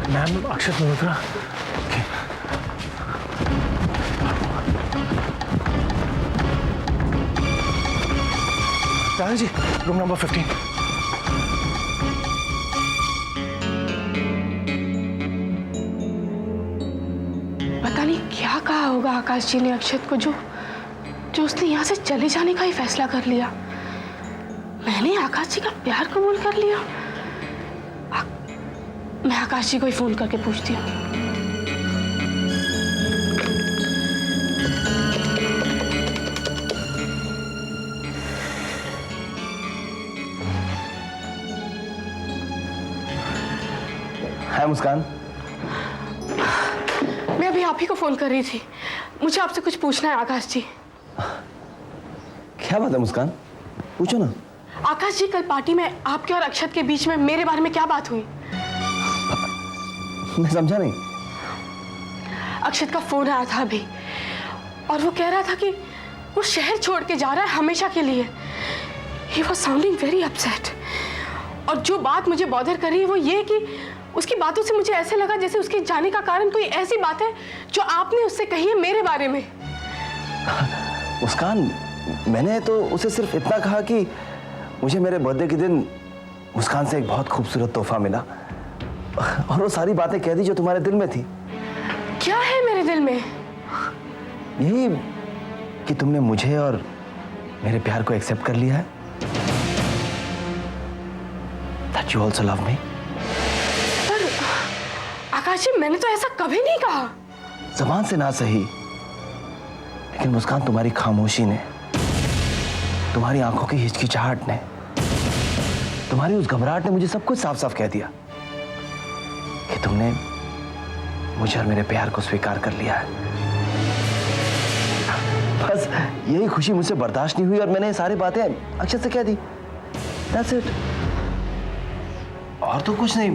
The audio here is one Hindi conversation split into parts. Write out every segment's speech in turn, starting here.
मैम अक्षत मल्होत्रा। Rahul ji, room number 15। पता नहीं क्या कहा होगा आकाश जी ने अक्षत को जो उसने यहाँ से चले जाने का ही फैसला कर लिया। मैंने आकाश जी का प्यार कबूल कर लिया। मैं आकाश जी को ही फोन करके पूछती हूँ। हाय मुस्कान। मैं अभी आप ही को फोन कर रही थी। मुझे आपसे कुछ पूछना है आकाश जी। क्या बात है मुस्कान, पूछो ना। आकाश जी, कल पार्टी में आपके और अक्षत के बीच में मेरे बारे में क्या बात हुई? मैं समझा नहीं। अक्षत का फोन आया था अभी और वो कह रहा था कि वो शहर छोड़ के जा रहा है हमेशा के लिए। He was sounding very upset। और जो बात मुझे बॉदर कर रही है वो ये कि उसकी बातों से मुझे ऐसे लगा जैसे उसके जाने का कारण कोई ऐसी बात है जो आपने उससे कही है मेरे बारे में। मुस्कान, मैंने तो उसे सिर्फ इतना कहा कि मुझे मेरे बर्थडे के दिन मुस्कान से एक बहुत खूबसूरत तोहफा मिला और वो सारी बातें कह दी जो तुम्हारे दिल में थी। क्या है मेरे दिल में? यही कि तुमने मुझे और मेरे प्यार को एक्सेप्ट कर लिया है। That you also love me। पर आकाश जी, मैंने तो ऐसा कभी नहीं कहा। ज़बान से ना सही, लेकिन मुस्कान तुम्हारी खामोशी ने, तुम्हारी आंखों की हिचकिचाहट ने, तुम्हारी उस घबराहट ने मुझे सब कुछ साफ साफ कह दिया कि तुमने मुझे और मेरे प्यार को स्वीकार कर लिया है। बस यही खुशी मुझसे बर्दाश्त नहीं हुई और मैंने ये सारी बातें अक्षत से कह दी। That's it। और तो कुछ नहीं।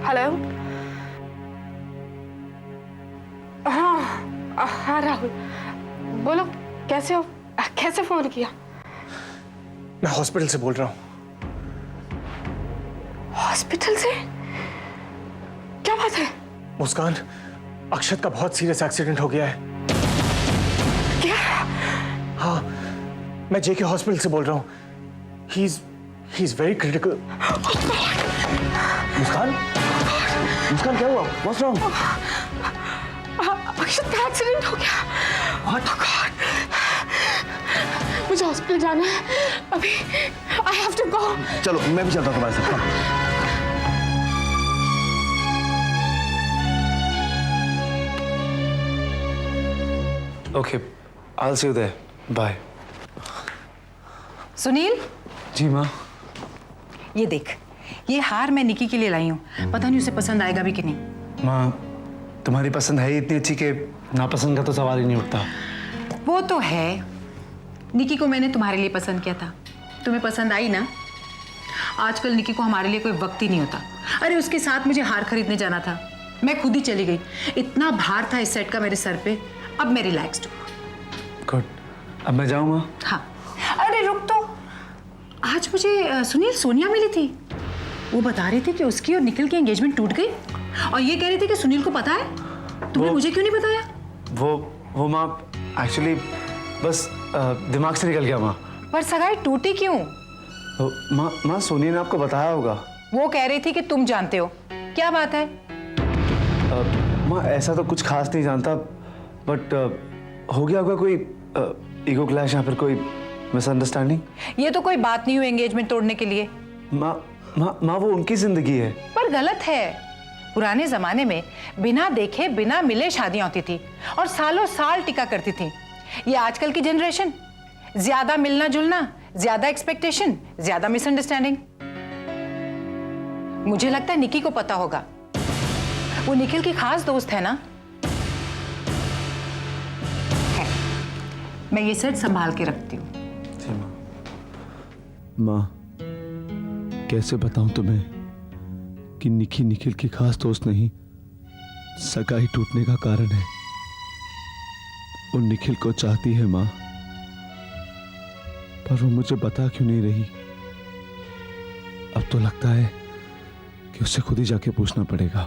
हेलो। हाँ राहुल, बोलो कैसे हो? कैसे फोन किया? मैं हॉस्पिटल से बोल रहा हूँ। हॉस्पिटल से? क्या बात है? मुस्कान, अक्षत का बहुत सीरियस एक्सीडेंट हो गया है। क्या? हाँ, मैं जेके हॉस्पिटल से बोल रहा हूँ। He is very critical। मुस्कान, मुस्कान क्या हुआ? What's wrong? अक्षत का एक्सीडेंट हो गया। What? Oh God। मुझे हॉस्पिटल जाना है अभी। I have to go। चलो मैं भी चलता हूँ तुम्हारे साथ। Okay, I'll see you there. Bye। Sunil, जी माँ। ये देख, ये हार मैं निकी के लिए लाई हूँ। पता नहीं उसे पसंद आएगा भी कि नहीं। माँ, तुम्हारी पसंद है ही इतनी अच्छी कि नापसंद का तो सवाल ही नहीं उठता। वो तो है। निकी को मैंने तुम्हारे लिए पसंद किया था, तुम्हें पसंद आई ना। आजकल निकी को हमारे लिए कोई वक्त ही नहीं होता। अरे उसके साथ मुझे हार खरीदने जाना था, मैं खुद ही चली गई। इतना भार था इस सेट का मेरे सर पे। अब मैं रिलैक्स्ड हूँ। गुड, अब मैं जाऊँ माँ? हाँ। अरे रुक तो, आज मुझे सुनील सोनिया मिली थी। वो बता रही थी कि उसकी और निखिल की एंगेजमेंट टूट गई और ये कह रही थी कि सुनील को पता है। तुमने मुझे क्यों नहीं बताया? वो माँ, एक्चुअली बस दिमाग से निकल गया माँ। पर सगाई टूटी क्यों? माँ सोनी ने आपको बताया होगा। वो कह रही थी कि तुम जानते हो। क्या बात है? माँ ऐसा तो कुछ खास नहीं जानता, बट हो गया होगा कोई ईगो क्लैश या फिर कोई मिसअंडरस्टैंडिंग। ये तो कोई बात नहीं हुई एंगेजमेंट तोड़ने के लिए। माँ वो उनकी जिंदगी है। पर गलत है। पुराने जमाने में बिना देखे बिना मिले शादियां होती थी और सालों साल टिका करती थी। ये आजकल की जनरेशन, ज्यादा मिलना जुलना, ज्यादा एक्सपेक्टेशन, ज्यादा मिसअंडरस्टैंडिंग। मुझे लगता है निकी को पता होगा। वो निखिल की खास दोस्त है ना। है। मैं ये सेट संभाल के रखती हूँ। माँ, कैसे बताऊं तुम्हें कि निकी निखिल की खास दोस्त नहीं, सगाई टूटने का कारण है। वो निखिल को चाहती है माँ, पर वो मुझे बता क्यों नहीं रही। अब तो लगता है कि उससे खुद ही जाके पूछना पड़ेगा।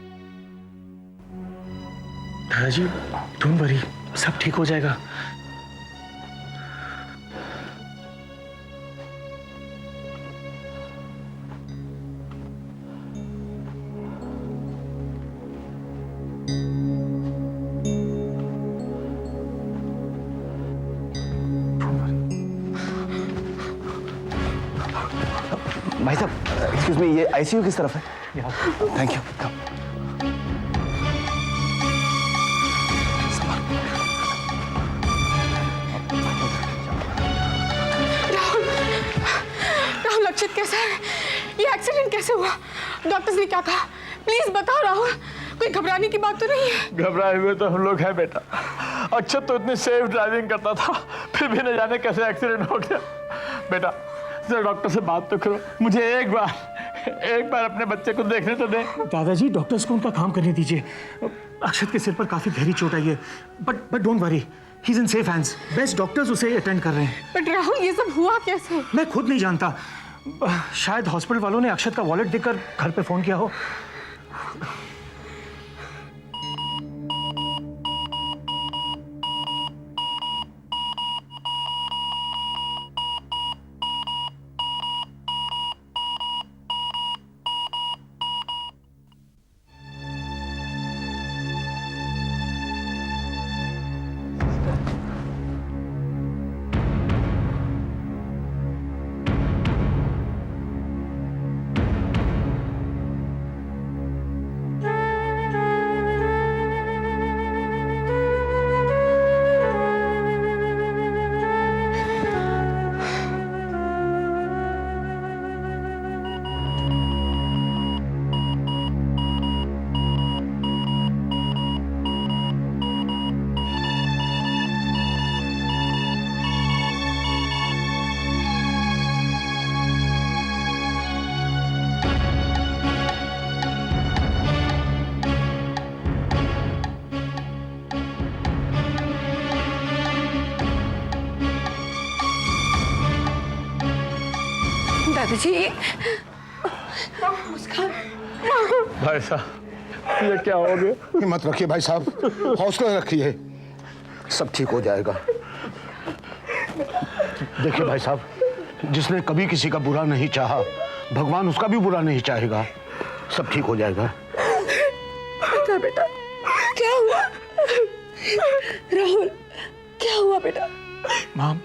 दादाजी डोंट वरी, सब ठीक हो जाएगा। भाई साहब एक्सक्यूज मी, ये आईसीयू किस तरफ है? Thank you. राहुल, अक्षत कैसा है? ये एक्सीडेंट कैसे हुआ? डॉक्टर्स ने क्या कहा? प्लीज बताओ राहुल, कोई घबराने की बात तो नहीं है? घबराए हुए तो हम लोग हैं बेटा। अक्षत तो इतनी सेफ ड्राइविंग करता था, फिर भी न जाने कैसे एक्सीडेंट हो गया। बेटा जरा डॉक्टर से बात तो करो, मुझे एक बार अपने बच्चे को देखने तो दे। दादाजी डॉक्टर्स को उनका काम करने दीजिए। अक्षत के सिर पर काफी गहरी चोट आई है, but don't worry, he is in safe hands. Best doctors उसे अटेंड कर रहे हैं। बट राहुल, ये सब हुआ कैसे? मैं खुद नहीं जानता, शायद हॉस्पिटल वालों ने अक्षत का वॉलेट देखकर घर पे फोन किया हो। दादाजी, मुस्कान। भाई साहब ये क्या हो गया? हिम्मत रखिए भाई साहब, हौसला रखिए, सब ठीक हो जाएगा। देखिए भाई साहब, जिसने कभी किसी का बुरा नहीं चाहा, भगवान उसका भी बुरा नहीं चाहेगा। सब ठीक हो जाएगा। बता बेटा, क्या हुआ? राहुल, क्या हुआ बेटा? माम,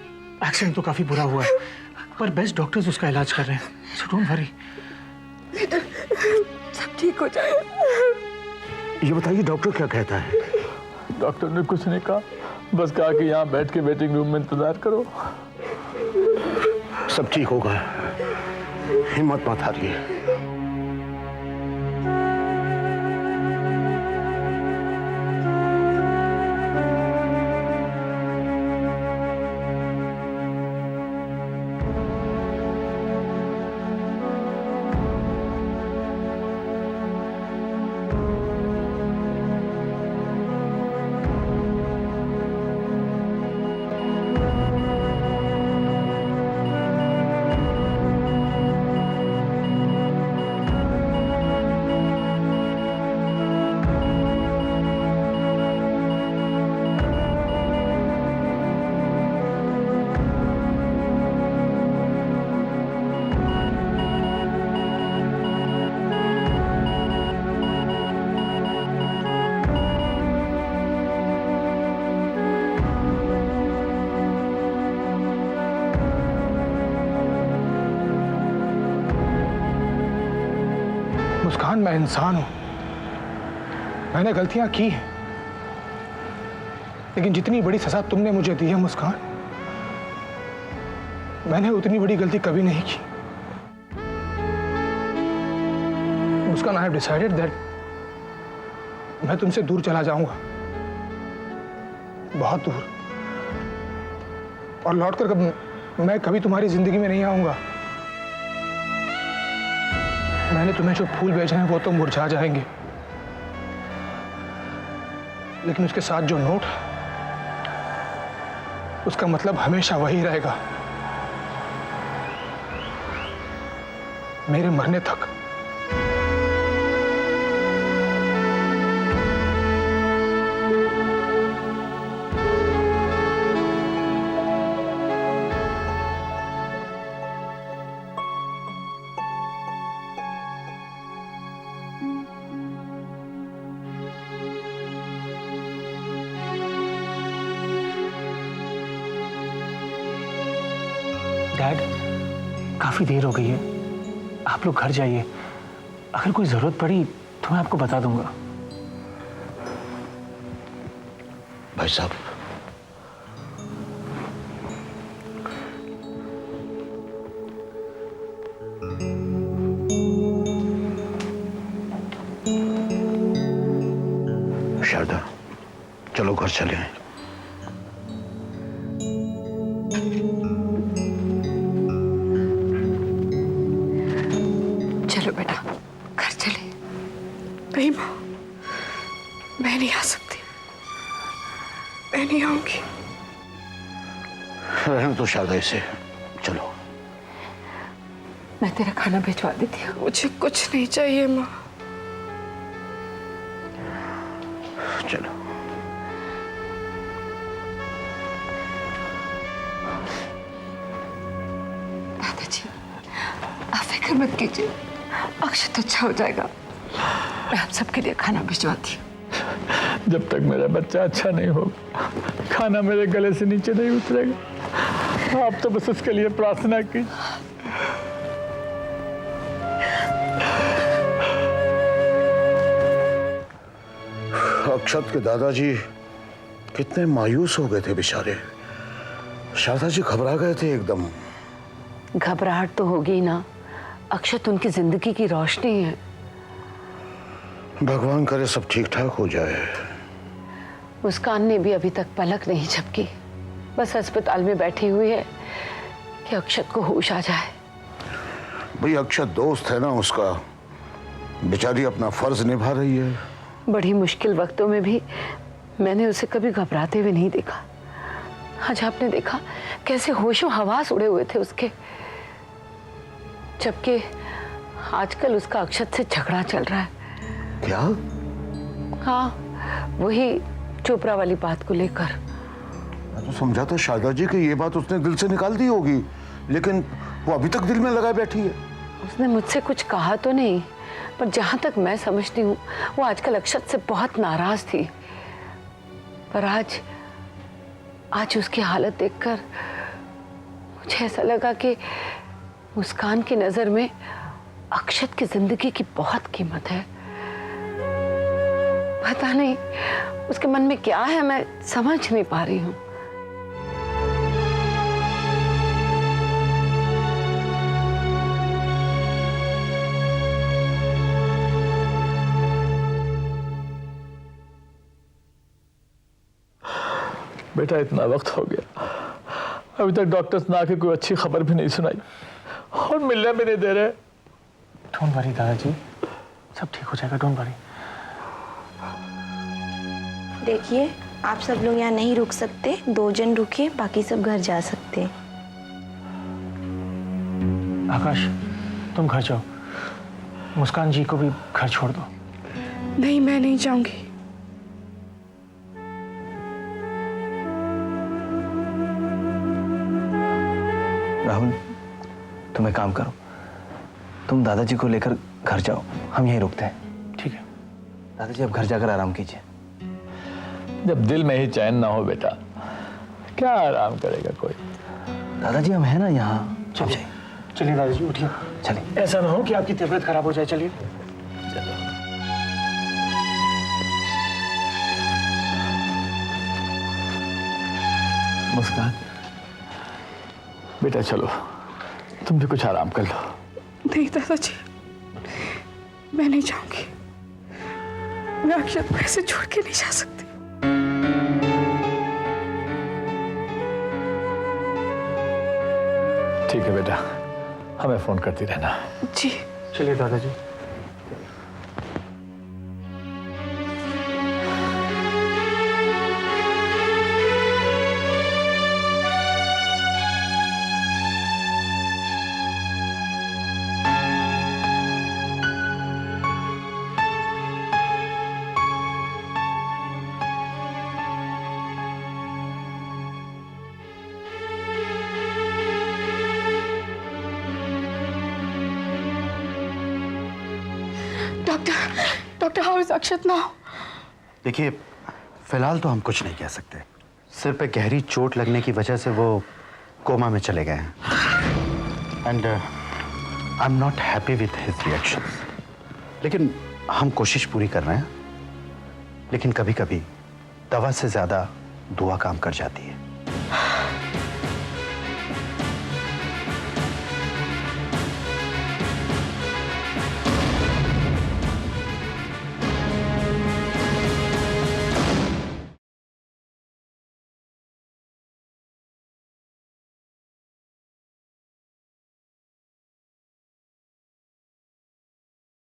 एक्सीडेंट तो काफी बुरा हुआ है, पर बेस्ट डॉक्टर्स उसका इलाज कर रहे हैं, सो डोंट वरी। बेटा सब ठीक हो जाएगा। ये बताइए डॉक्टर क्या कहता है? डॉक्टर ने कुछ नहीं कहा, बस कहा कि यहाँ बैठ के वेटिंग रूम में इंतजार करो। सब ठीक होगा, हिम्मत मत हारिए। मुस्कान, मैं इंसान हूं, मैंने गलतियां की हैं, लेकिन जितनी बड़ी सजा तुमने मुझे दी है मुस्कान, मैंने उतनी बड़ी गलती कभी नहीं की। मुस्कान, आई हैव डिसाइडेड दैट मैं तुमसे दूर चला जाऊंगा, बहुत दूर, और लौटकर मैं कभी तुम्हारी जिंदगी में नहीं आऊंगा। मैंने तुम्हें जो फूल भेजे हैं वो तो मुरझा जाएंगे, लेकिन उसके साथ जो नोट उसका मतलब हमेशा वही रहेगा, मेरे मरने तक। डैड, काफी देर हो गई है, आप लोग घर जाइए। अगर कोई जरूरत पड़ी तो मैं आपको बता दूंगा। भाई साहब, शारदा, चलो घर चले। चलो बेटा, घर चले। नहीं माँ, मैं नहीं आ सकती, मैं नहीं आऊंगी। रहने तो शारदा इसे, चलो। मैं तेरा खाना भिजवा देती हूँ। मुझे कुछ नहीं चाहिए माँ। चलो। दादाजी, आप फिक्र मत कीजिए, अक्षत अच्छा हो जाएगा। मैं आप सबके लिए खाना भिजवाती हूँ। जब तक मेरा बच्चा अच्छा नहीं होगा, खाना मेरे गले से नीचे नहीं उतरेगा। आप तो बस उसके लिए प्रार्थना कीजिए। अक्षत के दादाजी कितने मायूस हो गए थे बेचारे। शारदा जी घबरा गए थे एकदम। घबराहट तो होगी ही ना, अक्षत उनकी जिंदगी की रोशनी है। भगवान करे सब ठीक ठाक हो जाए। मुस्कान ने भी अभी तक पलक नहीं झपकी, बस अस्पताल में बैठी हुई है कि अक्षत को होश आ जाए। भाई अक्षत दोस्त है ना उसका, बेचारी अपना फर्ज निभा रही है। बड़ी मुश्किल वक्तों में भी मैंने उसे कभी घबराते हुए नहीं देखा। आज आपने देखा कैसे होशो हवास उड़े हुए थे उसके, जबकि आजकल उसका अक्षत से झगड़ा चल रहा है। क्या? हाँ, वही चोपड़ा वाली बात को लेकर। मैं तो समझा था शारदा जी कि ये बात उसने दिल से निकाल दी होगी, लेकिन वो अभी तक दिल में लगाए बैठी है। उसने मुझसे कुछ कहा तो नहीं, पर जहां तक मैं समझती हूँ वो आजकल अक्षत से बहुत नाराज थी। पर आज उसकी हालत देखकर मुझे ऐसा लगा कि मुस्कान की नजर में अक्षत की जिंदगी की बहुत कीमत है। पता नहीं उसके मन में क्या है, मैं समझ नहीं पा रही हूँ। बेटा, इतना वक्त हो गया, अभी तक डॉक्टर्स ने आके कोई अच्छी खबर भी नहीं सुनाई और मिलने भी नहीं दे रहे। डोंट वरी दादाजी, सब ठीक हो जाएगा, डोंट वरी। देखिए, आप सब लोग यहाँ नहीं रुक सकते, 2 जन रुकिए, बाकी सब घर जा सकते हैं। आकाश, तुम घर जाओ, मुस्कान जी को भी घर छोड़ दो। नहीं, मैं नहीं जाऊंगी। राहुल, तुम एक काम करो, तुम दादाजी को लेकर घर जाओ, हम यहीं रुकते हैं। ठीक है दादाजी, अब घर जाकर आराम कीजिए। जब दिल में ही चैन ना हो बेटा, क्या आराम करेगा कोई। दादाजी हम हैं ना यहाँ, चलिए चलिए दादाजी, उठिए। चलिए। ऐसा ना हो कि आपकी तबीयत खराब हो जाए। चलिए। मुस्कान बेटा, चलो तुम भी कुछ आराम कर लो। नहीं दादाजी, मैं नहीं जाऊंगी। मैं अक्षत को ऐसे छोड़ के नहीं जा सकती। ठीक है बेटा, हमें फोन करती रहना। जी। चलिए दादाजी। Doctor how is Akshat now? देखिए, फिलहाल तो हम कुछ नहीं कह सकते। सिर पे गहरी चोट लगने की वजह से वो कोमा में चले गए हैं and I am not happy with his reactions. लेकिन हम कोशिश पूरी कर रहे हैं। लेकिन कभी कभी दवा से ज्यादा दुआ काम कर जाती है।